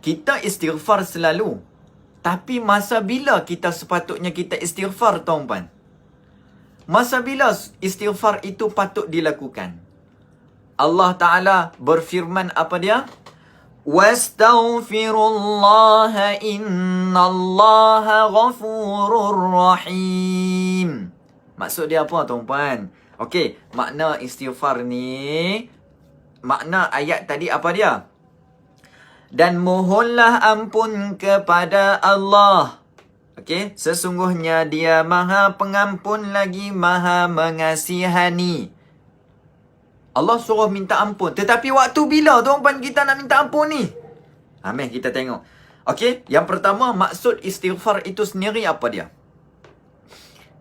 kita istighfar selalu. Tapi masa bila kita sepatutnya kita istighfar, tuan-tuan? Masa bila istighfar itu patut dilakukan? Allah Ta'ala berfirman apa dia? Wastaghfirullaha innallaha ghafurur rahim. Maksud dia apa, tuan-puan? Okey, makna istighfar ni, makna ayat tadi apa dia? Dan mohonlah ampun kepada Allah. Okey, sesungguhnya dia Maha Pengampun lagi Maha Mengasihani. Allah suruh minta ampun. Tetapi waktu bila, tuan-puan, kita nak minta ampun ni? Mari kita tengok. Okey, yang pertama, maksud istighfar itu sendiri apa dia?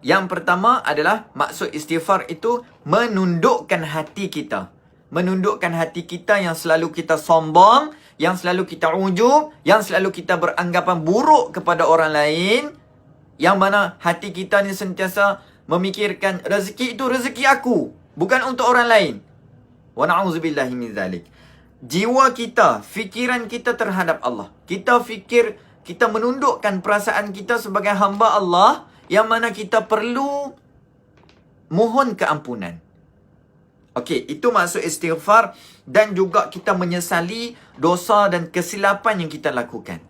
Yang pertama adalah maksud istighfar itu menundukkan hati kita. Menundukkan hati kita yang selalu kita sombong, yang selalu kita ujub, yang selalu kita beranggapan buruk kepada orang lain, yang mana hati kita ni sentiasa memikirkan rezeki itu rezeki aku, bukan untuk orang lain. Wa na'udzubillahi min zalik. Jiwa kita, fikiran kita terhadap Allah. Kita fikir, kita menundukkan perasaan kita sebagai hamba Allah, yang mana kita perlu mohon keampunan. Okey, itu maksud istighfar. Dan juga kita menyesali dosa dan kesilapan yang kita lakukan.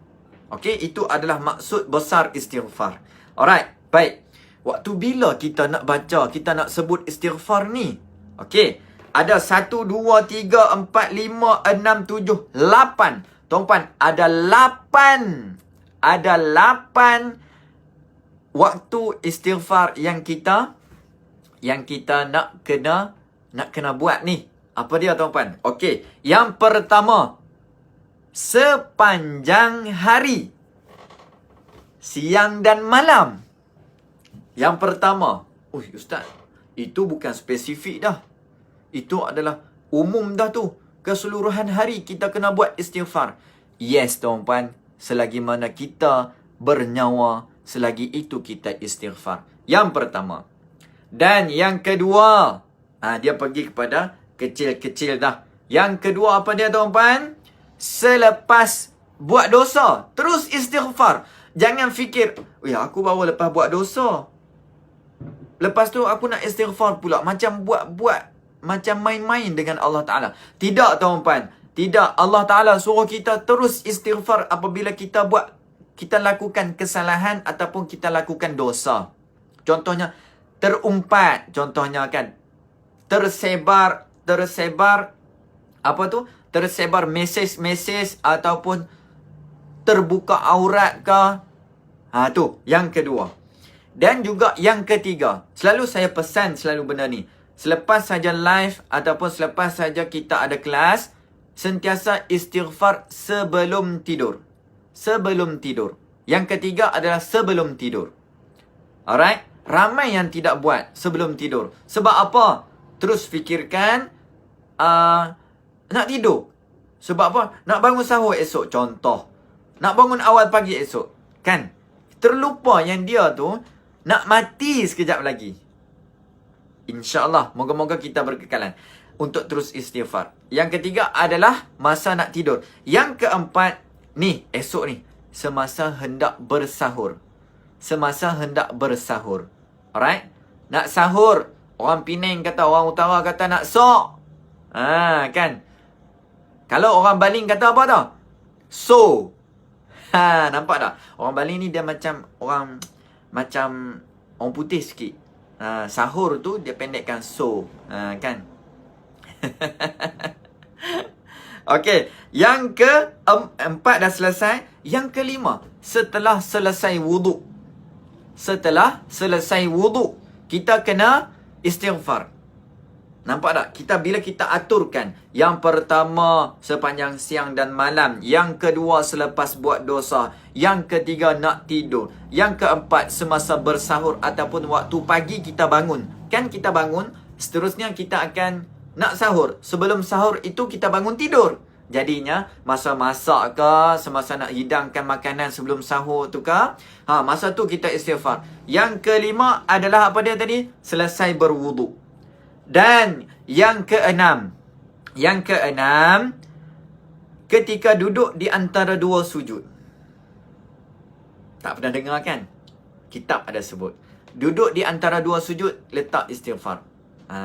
Okey, itu adalah maksud besar istighfar. Alright, baik. Waktu bila kita nak baca, kita nak sebut istighfar ni? Okey, ada 1, 2, 3, 4, 5, 6, 7, 8. Tuan-puan, ada 8. Ada 8 waktu istighfar yang kita nak kena buat ni. Apa dia, tuan-puan? Okey, yang pertama, sepanjang hari, siang dan malam. Yang pertama, Ustaz, itu bukan spesifik dah. Itu adalah umum dah tu. Keseluruhan hari kita kena buat istighfar. Yes, tuan-puan, selagi mana kita bernyawa, selagi itu kita istighfar. Yang pertama. Dan yang kedua, dia pergi kepada kecil-kecil dah. Yang kedua apa dia, tuan-puan? Selepas buat dosa, terus istighfar. Jangan fikir, aku baru lepas buat dosa, lepas tu aku nak istighfar pula. Macam macam main-main dengan Allah Ta'ala. Tidak, tuan-puan. Tidak. Allah Ta'ala suruh kita terus istighfar apabila kita lakukan kesalahan ataupun kita lakukan dosa. Contohnya, terumpat. Contohnya kan, tersebar apa tu? Tersebar mesej-mesej ataupun terbuka aurat ke. Tu, yang kedua. Dan juga yang ketiga. Selalu saya pesan benda ni. Selepas saja live ataupun selepas saja kita ada kelas, sentiasa istighfar sebelum tidur. Sebelum tidur. Yang ketiga adalah sebelum tidur. Alright? Ramai yang tidak buat sebelum tidur. Sebab apa? Terus fikirkan nak tidur. Sebab apa? Nak bangun sahur esok. Contoh. Nak bangun awal pagi esok. Kan? Terlupa yang dia tu nak mati sekejap lagi. InsyaAllah, moga-moga kita berkekalan untuk terus istighfar. Yang ketiga adalah masa nak tidur. Yang keempat, ni, esok ni, semasa hendak bersahur. Semasa hendak bersahur. Alright? Nak sahur. Orang Penang kata, orang Utara kata nak sok. Kan? Kalau orang Baling kata apa tau? So. Nampak tak? Orang Baling ni dia macam orang putih sikit. Sahur tu dia pendekkan so. Kan? Okey, yang keempat dah selesai. Yang kelima, setelah selesai wuduk. Setelah selesai wuduk, kita kena istighfar. Nampak tak? Bila kita aturkan. Yang pertama, sepanjang siang dan malam. Yang kedua, selepas buat dosa. Yang ketiga, nak tidur. Yang keempat, semasa bersahur ataupun waktu pagi kita bangun. Kan kita bangun, seterusnya kita akan nak sahur. Sebelum sahur itu kita bangun tidur. Jadinya, masa masak ke, semasa nak hidangkan makanan sebelum sahur tu ke, masa tu kita istighfar. Yang kelima adalah apa dia tadi? Selesai berwuduk. Dan yang keenam, ketika duduk di antara dua sujud. Tak pernah dengar kan? Kitab ada sebut. Duduk di antara dua sujud, letak istighfar.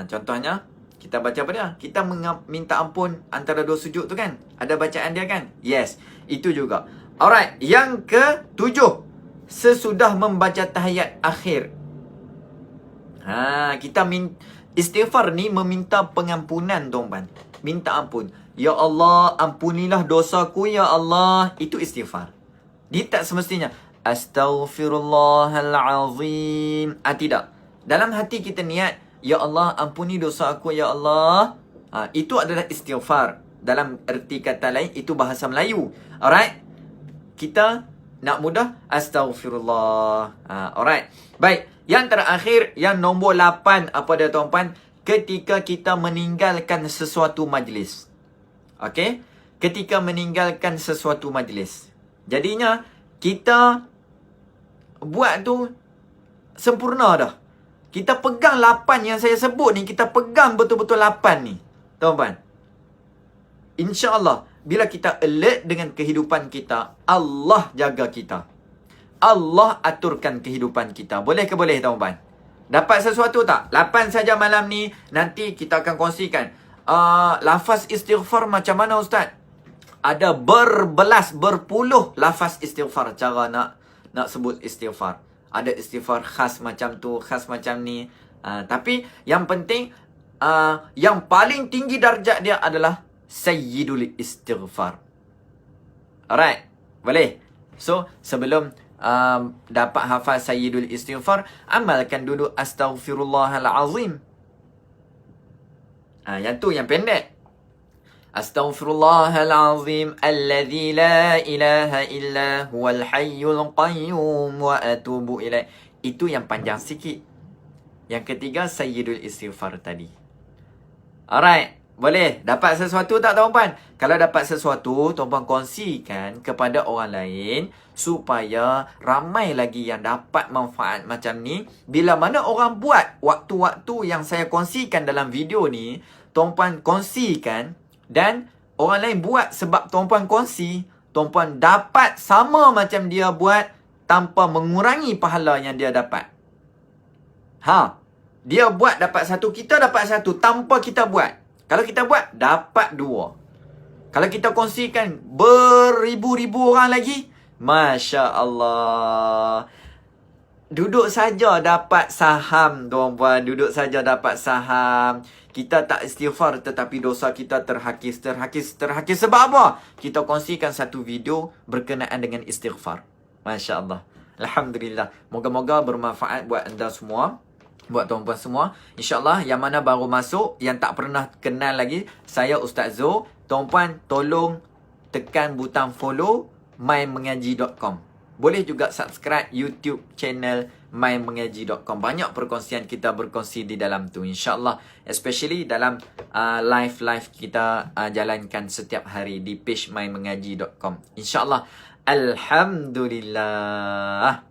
Contohnya, kita baca apa dia? Kita minta ampun antara dua sujud tu kan? Ada bacaan dia kan? Yes, itu juga. Alright, yang ke-7. Sesudah membaca tahiyat akhir. Kita istighfar ni meminta pengampunan, tuan-tuan. Minta ampun. Ya Allah, ampunilah dosaku, ya Allah. Itu istighfar. Dia tak semestinya Astaghfirullahalazim. Tidak. Dalam hati kita niat, ya Allah, ampuni dosa aku, ya Allah. Itu adalah istighfar. Dalam erti kata lain, itu bahasa Melayu. Alright? Kita nak mudah, astaghfirullah. Alright. Baik. Yang terakhir, yang nombor 8, apa dia, tuan-puan? Ketika kita meninggalkan sesuatu majlis. Okey? Ketika meninggalkan sesuatu majlis. Jadinya, kita buat tu sempurna dah. Kita pegang 8 yang saya sebut ni. Kita pegang betul-betul 8 ni. Tuan-tuan. InsyaAllah, bila kita alert dengan kehidupan kita, Allah jaga kita. Allah aturkan kehidupan kita. Boleh ke boleh, tuan-tuan? Dapat sesuatu tak? 8 saja malam ni. Nanti kita akan kongsikan. Lafaz istighfar macam mana, Ustaz? Ada berpuluh lafaz istighfar. Cara nak sebut istighfar. Ada istighfar khas macam tu, khas macam ni. Tapi yang penting, yang paling tinggi darjat dia adalah Sayyidul Istighfar. Alright, boleh. So, sebelum dapat hafal Sayyidul Istighfar, amalkan dulu Astaghfirullahalazim. Yang tu yang pendek. Astaghfirullahalazim alladzi la ilaha illa huwal hayyul qayyum wa atubu ilaih. Itu yang panjang sikit. Yang ketiga, Sayyidul Istighfar tadi. Alright. Boleh? Dapat sesuatu tak, tuan-puan? Kalau dapat sesuatu, tuan-puan kongsikan kepada orang lain supaya ramai lagi yang dapat manfaat macam ni. Bila mana orang buat waktu-waktu yang saya kongsikan dalam video ni, tuan-puan kongsikan dan orang lain buat sebab tuan-puan kongsi, tuan-puan dapat sama macam dia buat tanpa mengurangi pahala yang dia dapat. Dia buat dapat satu, kita dapat satu tanpa kita buat. Kalau kita buat, dapat 2. Kalau kita kongsikan beribu-ribu orang lagi, Masya Allah. Duduk saja dapat saham, tuan-puan. Duduk saja dapat saham. Kita tak istighfar tetapi dosa kita terhakis. Sebab apa? Kita kongsikan satu video berkenaan dengan istighfar. Masya Allah. Alhamdulillah. Moga-moga bermanfaat buat anda semua. Buat tuan-puan semua. InsyaAllah yang mana baru masuk, yang tak pernah kenal lagi, saya Ustaz Zo. Tuan-puan tolong tekan butang follow mymengaji.com. Boleh juga subscribe YouTube channel mymengaji.com. Banyak perkongsian kita berkongsi di dalam tu, InsyaAllah. Especially dalam live kita jalankan setiap hari di page mymengaji.com. InsyaAllah. Alhamdulillah.